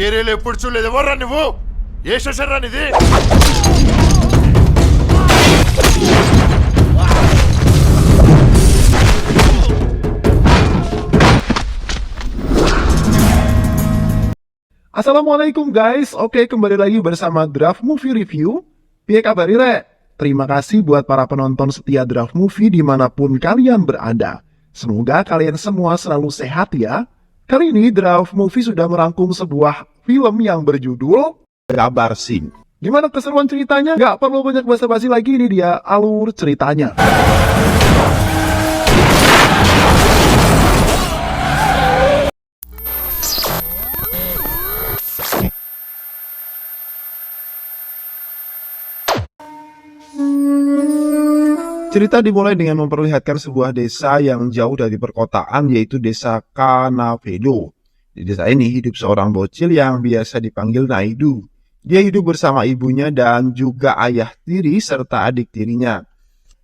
ఏరియాలో ఎప్పుడు చూడలేదు. ఎవర్రా నువ్వు? ఏ స్టేషన్ రా నీది? Assalamualaikum guys, oke kembali lagi bersama Draft Movie Review. Piye kabar Ire? Terima kasih buat para penonton setia Draft Movie dimanapun kalian berada. Semoga kalian semua selalu sehat ya. Kali ini Draft Movie sudah merangkum sebuah film yang berjudul Gabar Singh. Gimana keseruan ceritanya? Gak perlu banyak basa-basi lagi, ini dia alur ceritanya. Cerita dimulai dengan memperlihatkan sebuah desa yang jauh dari perkotaan, yaitu desa Kanavedo. Di desa ini hidup seorang bocil yang biasa dipanggil Naidu. Dia hidup bersama ibunya dan juga ayah tiri serta adik tirinya.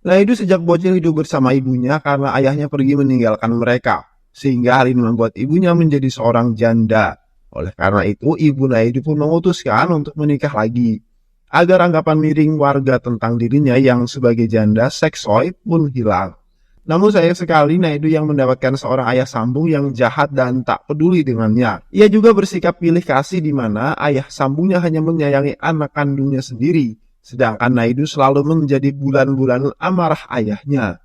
Naidu sejak bocil hidup bersama ibunya karena ayahnya pergi meninggalkan mereka, sehingga hal ini membuat ibunya menjadi seorang janda. Oleh karena itu, ibu Naidu pun memutuskan untuk menikah lagi, agar anggapan miring warga tentang dirinya yang sebagai janda seksoid pun hilang. Namun sayang sekali Naidu yang mendapatkan seorang ayah sambung yang jahat dan tak peduli dengannya. Ia juga bersikap pilih kasih di mana ayah sambungnya hanya menyayangi anak kandungnya sendiri, sedangkan Naidu selalu menjadi bulan-bulan amarah ayahnya.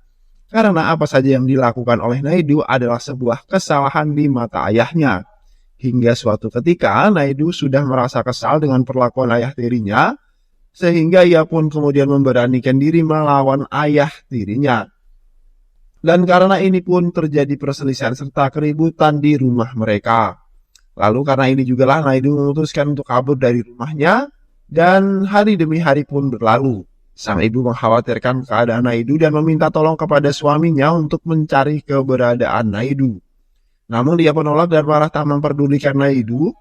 Karena apa saja yang dilakukan oleh Naidu adalah sebuah kesalahan di mata ayahnya. Hingga suatu ketika Naidu sudah merasa kesal dengan perlakuan ayah tirinya, sehingga ia pun kemudian memberanikan diri melawan ayah tirinya. Dan karena ini pun terjadi perselisihan serta keributan di rumah mereka. Lalu karena ini juga lah Naidu memutuskan untuk kabur dari rumahnya, dan hari demi hari pun berlalu. Sang ibu mengkhawatirkan keadaan Naidu dan meminta tolong kepada suaminya untuk mencari keberadaan Naidu. Namun dia menolak dan malah tak memperdulikan Naidu.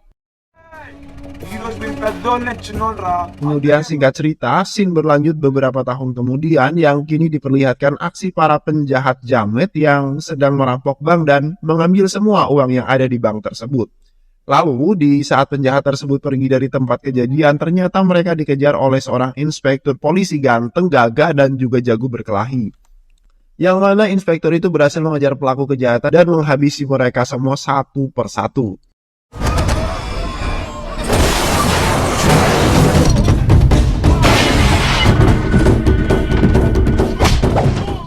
Kemudian singkat cerita, scene berlanjut beberapa tahun kemudian yang kini diperlihatkan aksi para penjahat jamet yang sedang merampok bank dan mengambil semua uang yang ada di bank tersebut. Lalu di saat penjahat tersebut pergi dari tempat kejadian, ternyata mereka dikejar oleh seorang inspektur polisi ganteng, gagah dan juga jago berkelahi. Yang mana inspektur itu berhasil mengejar pelaku kejahatan dan menghabisi mereka semua satu persatu.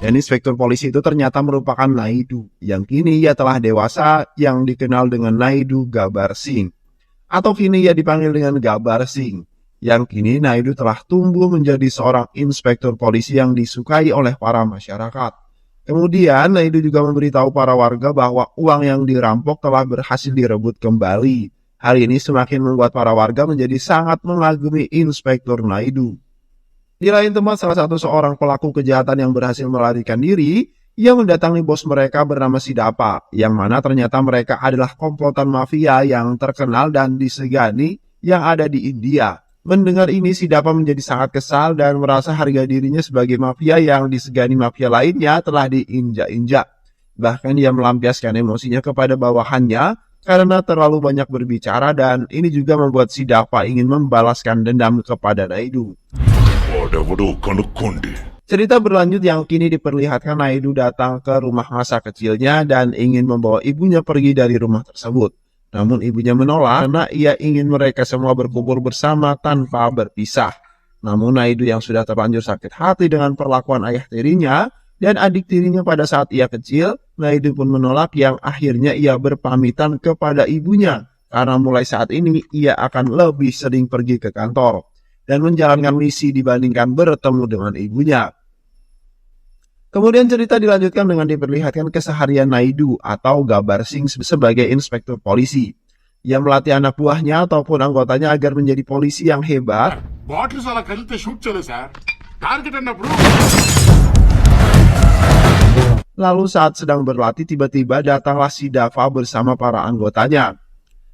Dan inspektur polisi itu ternyata merupakan Naidu, yang kini ia telah dewasa, yang dikenal dengan Naidu Gabar Singh. Atau kini ia dipanggil dengan Gabar Singh, yang kini Naidu telah tumbuh menjadi seorang inspektur polisi yang disukai oleh para masyarakat. Kemudian Naidu juga memberitahu para warga bahwa uang yang dirampok telah berhasil direbut kembali. Hal ini semakin membuat para warga menjadi sangat mengagumi inspektur Naidu. Di lain tempat, salah satu seorang pelaku kejahatan yang berhasil melarikan diri, ia mendatangi bos mereka bernama Sidapa, yang mana ternyata mereka adalah komplotan mafia yang terkenal dan disegani yang ada di India. Mendengar ini, Sidapa menjadi sangat kesal dan merasa harga dirinya sebagai mafia yang disegani mafia lainnya telah diinjak-injak. Bahkan dia melampiaskan emosinya kepada bawahannya karena terlalu banyak berbicara, dan ini juga membuat Sidapa ingin membalaskan dendam kepada Naidu. Cerita berlanjut yang kini diperlihatkan Naidu datang ke rumah masa kecilnya dan ingin membawa ibunya pergi dari rumah tersebut. Namun ibunya menolak karena ia ingin mereka semua berkumpul bersama tanpa berpisah. Namun Naidu yang sudah terlanjur sakit hati dengan perlakuan ayah tirinya dan adik tirinya pada saat ia kecil, Naidu pun menolak, yang akhirnya ia berpamitan kepada ibunya karena mulai saat ini ia akan lebih sering pergi ke kantor dan menjalankan misi dibandingkan bertemu dengan ibunya. Kemudian cerita dilanjutkan dengan diperlihatkan keseharian Naidu atau Gabar Singh sebagai inspektur polisi yang melatih anak buahnya ataupun anggotanya agar menjadi polisi yang hebat. Lalu saat sedang berlatih, tiba-tiba datanglah Sidapa bersama para anggotanya.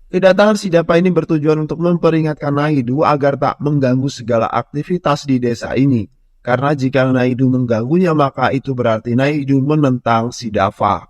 Kedatangan Sidapa ini bertujuan untuk memperingatkan Naidu agar tak mengganggu segala aktivitas di desa ini. Karena jika Naidu mengganggunya, maka itu berarti Naidu menentang Sidapa.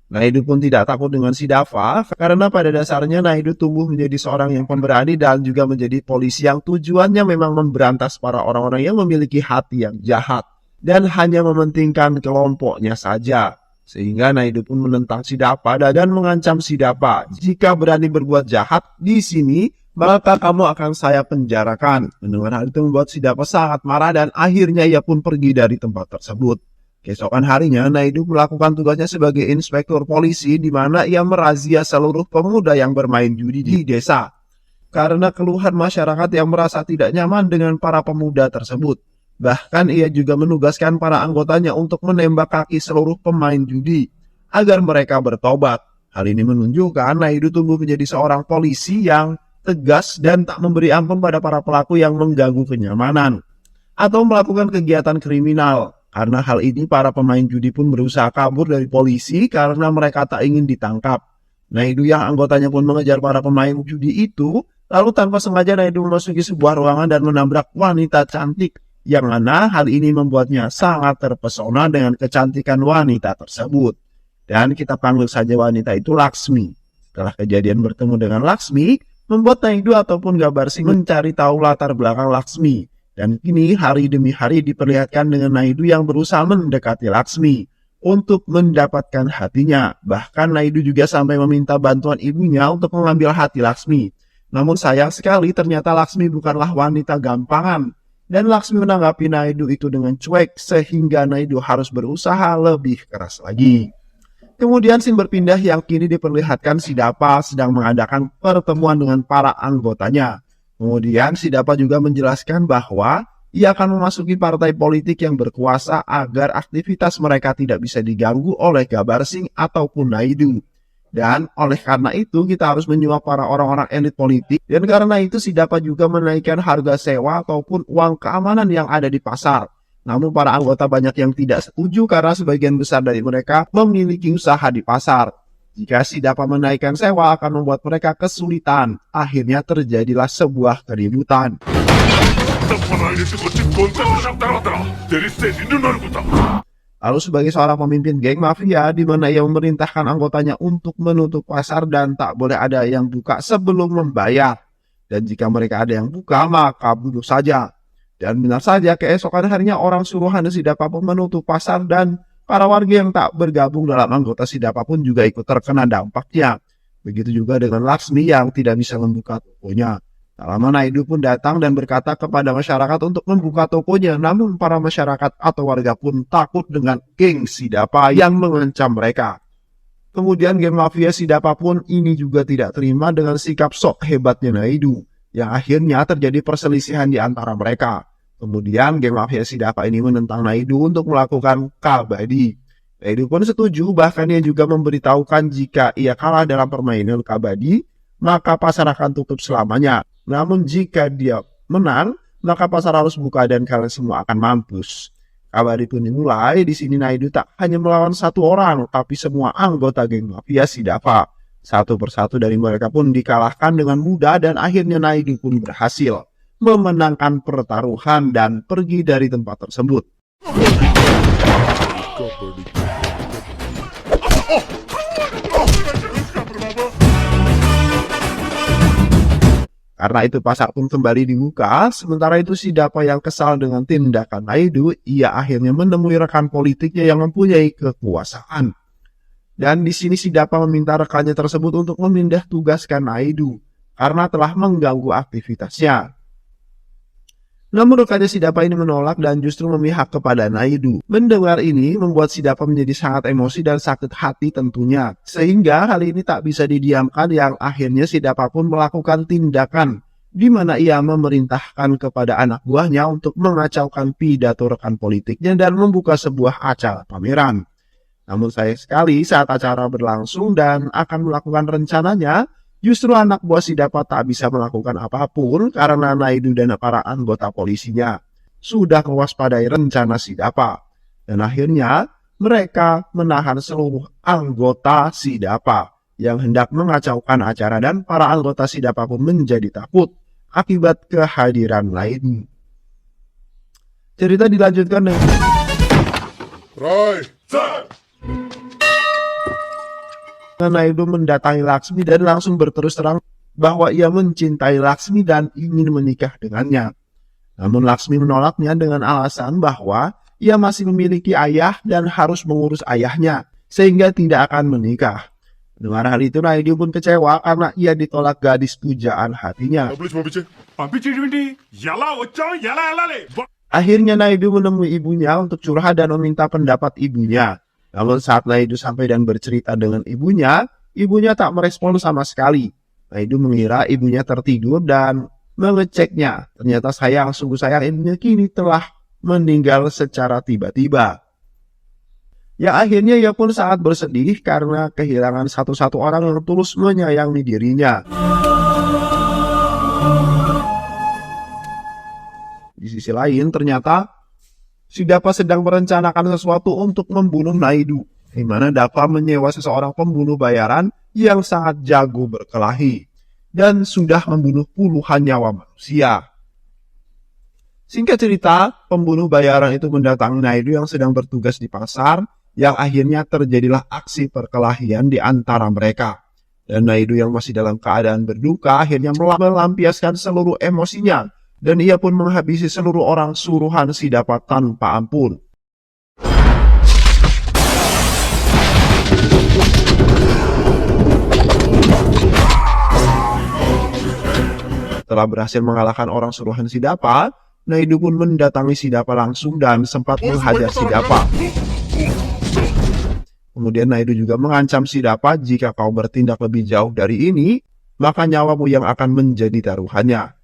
Naidu pun tidak takut dengan si Dava karena pada dasarnya Naidu tumbuh menjadi seorang yang pemberani dan juga menjadi polisi yang tujuannya memang memberantas para orang-orang yang memiliki hati yang jahat dan hanya mementingkan kelompoknya saja. Sehingga Naidu pun menentang si Dava dan mengancam si Dava, jika berani berbuat jahat di sini maka kamu akan saya penjarakan. Mendengar hal itu membuat si Dava sangat marah dan akhirnya ia pun pergi dari tempat tersebut. Keesokan harinya, Naidu melakukan tugasnya sebagai inspektur polisi di mana ia merazia seluruh pemuda yang bermain judi di desa. Karena keluhan masyarakat yang merasa tidak nyaman dengan para pemuda tersebut. Bahkan ia juga menugaskan para anggotanya untuk menembak kaki seluruh pemain judi agar mereka bertobat. Hal ini menunjukkan Naidu tumbuh menjadi seorang polisi yang tegas dan tak memberi ampun pada para pelaku yang mengganggu kenyamanan atau melakukan kegiatan kriminal. Karena hal ini para pemain judi pun berusaha kabur dari polisi karena mereka tak ingin ditangkap. Naidu yang anggotanya pun mengejar para pemain judi itu, lalu tanpa sengaja Naidu memasuki sebuah ruangan dan menabrak wanita cantik, yang mana hal ini membuatnya sangat terpesona dengan kecantikan wanita tersebut. Dan kita panggil saja wanita itu Laksmi. Setelah kejadian bertemu dengan Laksmi, membuat Naidu ataupun Gabarsing mencari tahu latar belakang Laksmi. Dan kini hari demi hari diperlihatkan dengan Naidu yang berusaha mendekati Laksmi untuk mendapatkan hatinya. Bahkan Naidu juga sampai meminta bantuan ibunya untuk mengambil hati Laksmi. Namun sayang sekali ternyata Laksmi bukanlah wanita gampangan. Dan Laksmi menanggapi Naidu itu dengan cuek sehingga Naidu harus berusaha lebih keras lagi. Kemudian scene berpindah yang kini diperlihatkan si Dava sedang mengadakan pertemuan dengan para anggotanya. Kemudian si Dava juga menjelaskan bahwa ia akan memasuki partai politik yang berkuasa agar aktivitas mereka tidak bisa diganggu oleh Gabarsing ataupun Naidu. Dan oleh karena itu kita harus menyuap para orang-orang elit politik. Dan karena itu si Dava juga menaikkan harga sewa ataupun uang keamanan yang ada di pasar. Namun para anggota banyak yang tidak setuju karena sebagian besar dari mereka memiliki usaha di pasar. Jika si Dava menaikkan sewa akan membuat mereka kesulitan. Akhirnya terjadilah sebuah keributan. Lalu sebagai seorang pemimpin geng mafia di mana ia memerintahkan anggotanya untuk menutup pasar dan tak boleh ada yang buka sebelum membayar. Dan jika mereka ada yang buka maka bunuh saja. Dan benar saja keesokan harinya orang suruhan si Dava pun menutup pasar dan para warga yang tak bergabung dalam anggota si Dava pun juga ikut terkena dampaknya. Begitu juga dengan Laksmi yang tidak bisa membuka tokonya. Tak lama Naidu pun datang dan berkata kepada masyarakat untuk membuka tokonya. Namun para masyarakat atau warga pun takut dengan geng si Dava yang mengancam mereka. Kemudian geng mafia si Dava pun ini juga tidak terima dengan sikap sok hebatnya Naidu. Yang akhirnya terjadi perselisihan di antara mereka. Kemudian geng mafia si Dava ini menentang Naidu untuk melakukan kabadi. Naidu pun setuju, bahkan ia juga memberitahukan jika ia kalah dalam permainan kabadi, maka pasar akan tutup selamanya. Namun jika dia menang, maka pasar harus buka dan kalian semua akan mampus. Kabadi pun dimulai. Di sini Naidu tak hanya melawan satu orang, tapi semua anggota geng mafia si Dava. Satu persatu dari mereka pun dikalahkan dengan mudah dan akhirnya Naidu pun berhasil memenangkan pertaruhan dan pergi dari tempat tersebut. Karena itu pasar pun kembali dibuka, sementara itu si Dava yang kesal dengan tindakan Naidu, ia akhirnya menemui rekan politiknya yang mempunyai kekuasaan. Dan di sini si Dava meminta rekannya tersebut untuk memindah tugaskan Naidu karena telah mengganggu aktivitasnya. Namun rekannya si Dava ini menolak dan justru memihak kepada Naidu. Mendengar ini membuat si Dava menjadi sangat emosi dan sakit hati tentunya. Sehingga hal ini tak bisa didiamkan yang akhirnya si Dava pun melakukan tindakan di mana ia memerintahkan kepada anak buahnya untuk mengacaukan pidato rekan politiknya dan membuka sebuah acara pameran. Namun sayang sekali saat acara berlangsung dan akan melakukan rencananya, justru anak buah si Dava tak bisa melakukan apapun karena Naidu dan para anggota polisinya sudah mewaspadai rencana si Dava. Dan akhirnya mereka menahan seluruh anggota si Dava yang hendak mengacaukan acara dan para anggota si Dava pun menjadi takut akibat kehadiran Naidu. Cerita dilanjutkan dengan Roy, sir. Naidu mendatangi Laksmi dan langsung berterus terang bahwa ia mencintai Laksmi dan ingin menikah dengannya. Namun Laksmi menolaknya dengan alasan bahwa ia masih memiliki ayah dan harus mengurus ayahnya, sehingga tidak akan menikah. Dengar hal itu, Naidu pun kecewa karena ia ditolak gadis pujaan hatinya. Akhirnya Naidu menemui ibunya untuk curhat dan meminta pendapat ibunya. Namun saat Naidu sampai dan bercerita dengan ibunya tak merespon sama sekali. Naidu mengira ibunya tertidur dan mengeceknya. Ternyata sungguh sayang ibunya kini telah meninggal secara tiba-tiba. Ya akhirnya ia pun sangat bersedih karena kehilangan satu-satu orang yang tulus menyayangi dirinya. Di sisi lain ternyata Sidapa sedang merencanakan sesuatu untuk membunuh Naidu, di mana Dapa menyewa seseorang pembunuh bayaran yang sangat jago berkelahi dan sudah membunuh puluhan nyawa manusia. Singkat cerita, pembunuh bayaran itu mendatangi Naidu yang sedang bertugas di pasar, yang akhirnya terjadilah aksi perkelahian di antara mereka. Dan Naidu yang masih dalam keadaan berduka akhirnya melampiaskan seluruh emosinya, dan ia pun menghabisi seluruh orang suruhan Sidapa tanpa ampun. Setelah berhasil mengalahkan orang suruhan Sidapa, Naidu pun mendatangi Sidapa langsung dan sempat menghajar Sidapa. Kemudian Naidu juga mengancam Sidapa, jika kau bertindak lebih jauh dari ini, maka nyawamu yang akan menjadi taruhannya.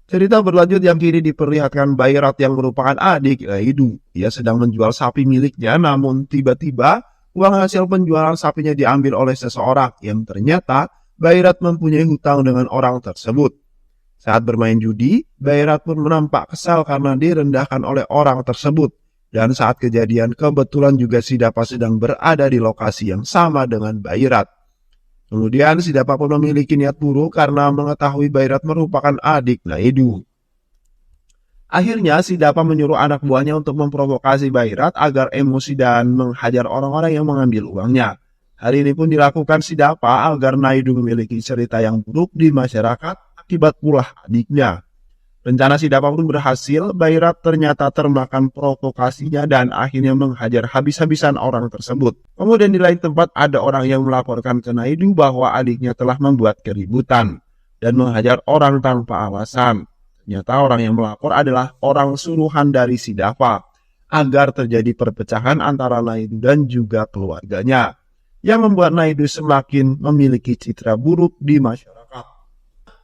Cerita berlanjut yang kini diperlihatkan Bairat yang merupakan adik Naidu. Ia sedang menjual sapi miliknya, namun tiba-tiba uang hasil penjualan sapinya diambil oleh seseorang yang ternyata Bairat mempunyai hutang dengan orang tersebut. Saat bermain judi, Bairat pun nampak kesal karena direndahkan oleh orang tersebut. Dan saat kejadian, kebetulan juga Sidapa sedang berada di lokasi yang sama dengan Bairat. Kemudian Sidapa pun memiliki niat buruk karena mengetahui Bairat merupakan adik Naidu. Akhirnya Sidapa menyuruh anak buahnya untuk memprovokasi Bairat agar emosi dan menghajar orang-orang yang mengambil uangnya. Hal ini pun dilakukan Sidapa agar Naidu memiliki cerita yang buruk di masyarakat akibat ulah adiknya. Rencana Sidapa pun berhasil, Bairat ternyata termakan provokasinya dan akhirnya menghajar habis-habisan orang tersebut. Kemudian di lain tempat ada orang yang melaporkan ke Naidu bahwa adiknya telah membuat keributan dan menghajar orang tanpa alasan. Ternyata orang yang melapor adalah orang suruhan dari Sidapa agar terjadi perpecahan antara Naidu dan juga keluarganya, yang membuat Naidu semakin memiliki citra buruk di masyarakat.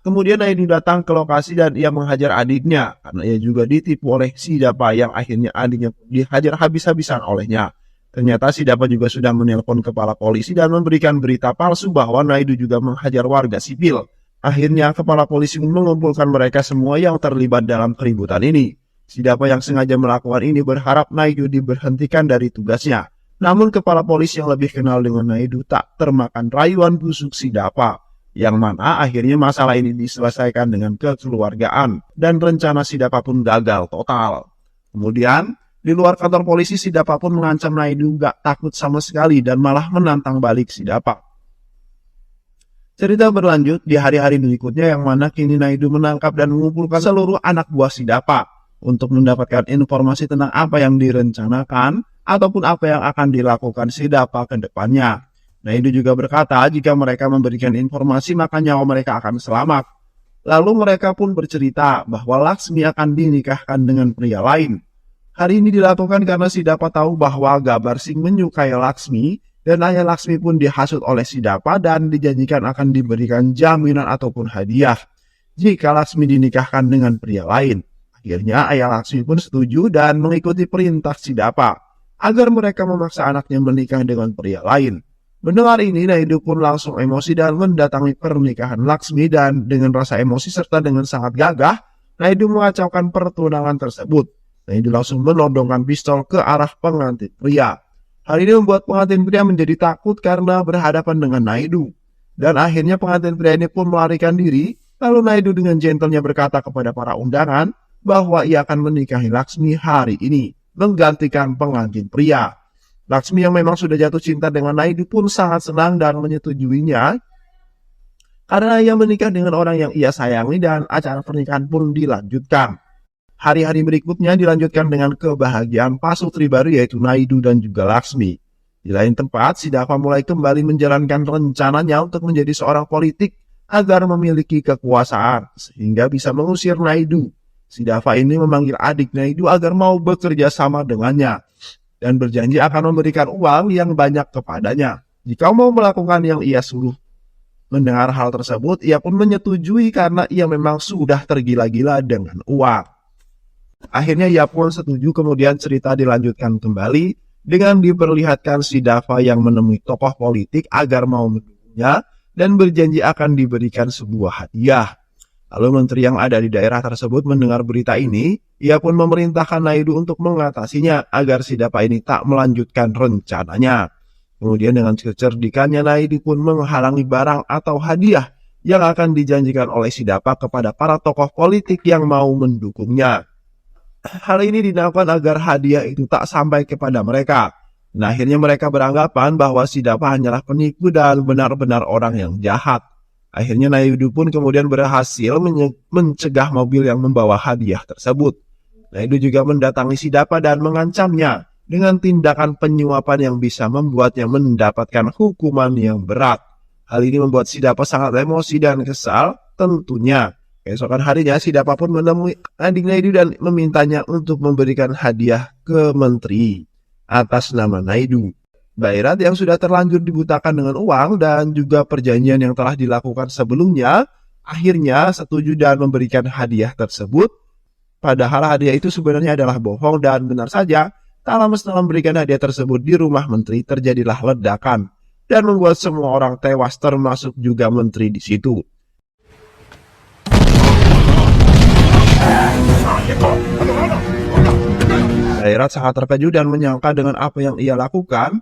Kemudian Naidu datang ke lokasi dan ia menghajar adiknya karena ia juga ditipu oleh Sidapa yang akhirnya adiknya dihajar habis-habisan olehnya. Ternyata Sidapa juga sudah menelpon kepala polisi dan memberikan berita palsu bahwa Naidu juga menghajar warga sipil. Akhirnya kepala polisi mengumpulkan mereka semua yang terlibat dalam keributan ini. Sidapa yang sengaja melakukan ini berharap Naidu diberhentikan dari tugasnya. Namun kepala polisi yang lebih kenal dengan Naidu tak termakan rayuan busuk Sidapa, yang mana akhirnya masalah ini diselesaikan dengan kekeluargaan dan rencana Sidapa pun gagal total. Kemudian di luar kantor polisi Sidapa pun mengancam Naidu gak takut sama sekali dan malah menantang balik Sidapa. Cerita berlanjut di hari-hari berikutnya yang mana kini Naidu menangkap dan mengumpulkan seluruh anak buah Sidapa untuk mendapatkan informasi tentang apa yang direncanakan ataupun apa yang akan dilakukan Sidapa ke depannya. Naidu juga berkata jika mereka memberikan informasi maka nyawa mereka akan selamat. Lalu mereka pun bercerita bahwa Laksmi akan dinikahkan dengan pria lain. Hal ini dilakukan karena Sidapa tahu bahwa Gabar Singh menyukai Laksmi dan ayah Laksmi pun dihasut oleh Sidapa dan dijanjikan akan diberikan jaminan ataupun hadiah jika Laksmi dinikahkan dengan pria lain. Akhirnya ayah Laksmi pun setuju dan mengikuti perintah Sidapa agar mereka memaksa anaknya menikah dengan pria lain. Mendengar ini, Naidu pun langsung emosi dan mendatangi pernikahan Laksmi dan dengan rasa emosi serta dengan sangat gagah, Naidu mengacaukan pertunangan tersebut. Naidu langsung menodongkan pistol ke arah pengantin pria. Hal ini membuat pengantin pria menjadi takut karena berhadapan dengan Naidu. Dan akhirnya pengantin pria ini pun melarikan diri, lalu Naidu dengan gentlenya berkata kepada para undangan bahwa ia akan menikahi Laksmi hari ini. menggantikan pengantin pria. Laksmi yang memang sudah jatuh cinta dengan Naidu pun sangat senang dan menyetujuinya karena ia menikah dengan orang yang ia sayangi dan acara pernikahan pun dilanjutkan. Hari-hari berikutnya dilanjutkan dengan kebahagiaan pasutri baru yaitu Naidu dan juga Laksmi. Di lain tempat, Sidapa mulai kembali menjalankan rencananya untuk menjadi seorang politik agar memiliki kekuasaan sehingga bisa mengusir Naidu. Sidapa ini memanggil adik Naidu agar mau bekerja sama dengannya dan berjanji akan memberikan uang yang banyak kepadanya jika mau melakukan yang ia suruh. Mendengar hal tersebut, ia pun menyetujui karena ia memang sudah tergila-gila dengan uang. Akhirnya ia pun setuju, kemudian cerita dilanjutkan kembali dengan diperlihatkan Sidapa yang menemui tokoh politik agar mau mendukungnya dan berjanji akan diberikan sebuah hadiah. Lalu menteri yang ada di daerah tersebut mendengar berita ini, ia pun memerintahkan Naidu untuk mengatasinya agar Sidapa ini tak melanjutkan rencananya. Kemudian dengan kecerdikannya Naidu pun menghalangi barang atau hadiah yang akan dijanjikan oleh Sidapa kepada para tokoh politik yang mau mendukungnya. Hal ini dilakukan agar hadiah itu tak sampai kepada mereka. Nah, akhirnya mereka beranggapan bahwa Sidapa hanyalah penipu dan benar-benar orang yang jahat. Akhirnya Naidu pun kemudian berhasil mencegah mobil yang membawa hadiah tersebut. Naidu juga mendatangi Sidapa dan mengancamnya dengan tindakan penyuapan yang bisa membuatnya mendapatkan hukuman yang berat. Hal ini membuat Sidapa sangat emosi dan kesal tentunya. Keesokan harinya Sidapa pun menemui adik Naidu dan memintanya untuk memberikan hadiah ke menteri atas nama Naidu. Bairat yang sudah terlanjur dibutakan dengan uang dan juga perjanjian yang telah dilakukan sebelumnya, akhirnya setuju dan memberikan hadiah tersebut. Padahal hadiah itu sebenarnya adalah bohong dan benar saja, tak lama setelah memberikan hadiah tersebut di rumah menteri terjadilah ledakan dan membuat semua orang tewas termasuk juga menteri di situ. Bairat sangat terkejut dan menyangka dengan apa yang ia lakukan.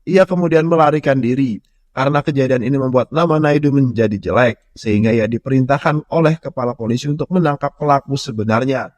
Ia kemudian melarikan diri karena kejadian ini membuat nama Naidu menjadi jelek sehingga ia diperintahkan oleh kepala polisi untuk menangkap pelaku sebenarnya.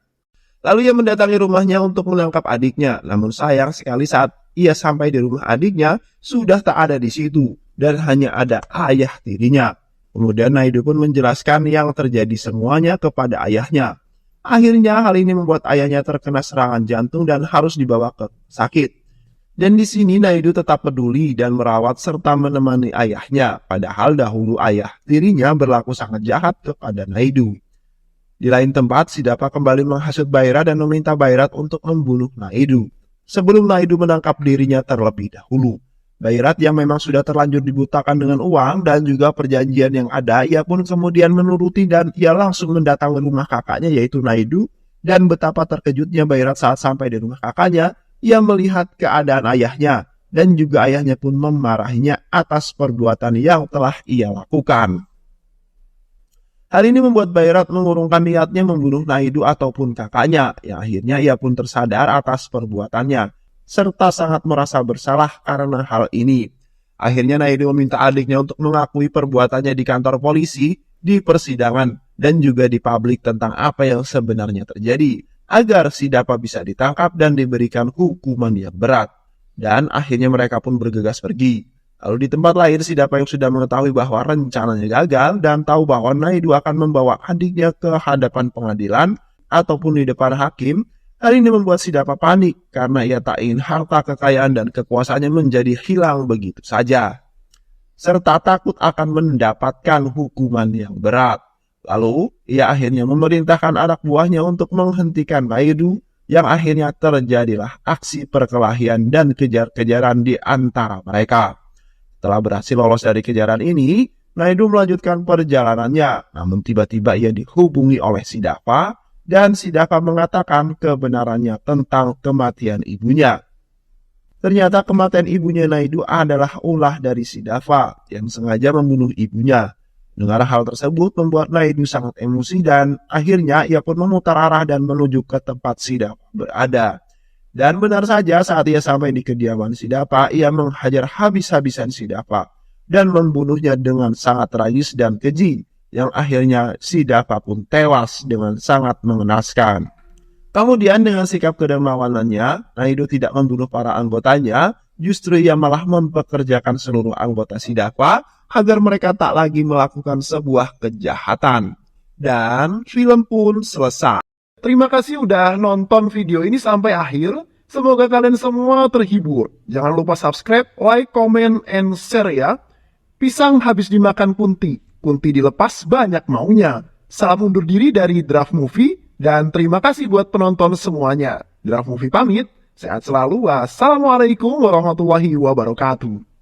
Lalu ia mendatangi rumahnya untuk menangkap adiknya, namun sayang sekali saat ia sampai di rumah adiknya sudah tak ada di situ dan hanya ada ayah tirinya. Kemudian Naidu pun menjelaskan yang terjadi semuanya kepada ayahnya. Akhirnya hal ini membuat ayahnya terkena serangan jantung dan harus dibawa ke sakit. Dan di sini Naidu tetap peduli dan merawat serta menemani ayahnya, padahal dahulu ayah tirinya berlaku sangat jahat kepada Naidu. Di lain tempat, Sidapa kembali menghasut Bairat dan meminta Bairat untuk membunuh Naidu sebelum Naidu menangkap dirinya terlebih dahulu. Bairat yang memang sudah terlanjur dibutakan dengan uang dan juga perjanjian yang ada, ia pun kemudian menuruti dan ia langsung mendatangi rumah kakaknya yaitu Naidu. Dan betapa terkejutnya Bairat saat sampai di rumah kakaknya, ia melihat keadaan ayahnya dan juga ayahnya pun memarahinya atas perbuatan yang telah ia lakukan. Hal ini membuat Bairat mengurungkan niatnya membunuh Naidu ataupun kakaknya, yang akhirnya ia pun tersadar atas perbuatannya, serta sangat merasa bersalah karena hal ini. Akhirnya Naidu meminta adiknya untuk mengakui perbuatannya di kantor polisi, di persidangan, dan juga di publik tentang apa yang sebenarnya terjadi, agar Sidapa bisa ditangkap dan diberikan hukuman yang berat. Dan akhirnya mereka pun bergegas pergi. Lalu di tempat lain Sidapa yang sudah mengetahui bahwa rencananya gagal dan tahu bahwa Naidu akan membawa adiknya ke hadapan pengadilan ataupun di depan hakim. Hal ini membuat Sidapa panik karena ia tak ingin harta kekayaan dan kekuasaannya menjadi hilang begitu saja, serta takut akan mendapatkan hukuman yang berat. Lalu, ia akhirnya memerintahkan anak buahnya untuk menghentikan Naidu, yang akhirnya terjadilah aksi perkelahian dan kejar-kejaran di antara mereka. Setelah berhasil lolos dari kejaran ini, Naidu melanjutkan perjalanannya, namun tiba-tiba ia dihubungi oleh Sidapa, dan Sidapa mengatakan kebenarannya tentang kematian ibunya. Ternyata kematian ibunya Naidu adalah ulah dari Sidapa yang sengaja membunuh ibunya. Dengar hal tersebut membuat Naidu sangat emosi dan akhirnya ia pun memutar arah dan menuju ke tempat Sidapa berada. Dan benar saja saat ia sampai di kediaman Sidapa, ia menghajar habis-habisan Sidapa dan membunuhnya dengan sangat tragis dan keji, yang akhirnya Sidapa pun tewas dengan sangat mengenaskan. Kemudian dengan sikap kedermawanannya, Naido tidak membunuh para anggotanya, justru ia malah mempekerjakan seluruh anggota Sidaqwa agar mereka tak lagi melakukan sebuah kejahatan. Dan film pun selesai. Terima kasih udah nonton video ini sampai akhir. Semoga kalian semua terhibur. Jangan lupa subscribe, like, comment, and share ya. Pisang habis dimakan kunti. Kunti dilepas banyak maunya. Salam undur diri dari Draft Movie. Dan terima kasih buat penonton semuanya. Draft Movie pamit. Sehat selalu. Wassalamualaikum warahmatullahi wabarakatuh.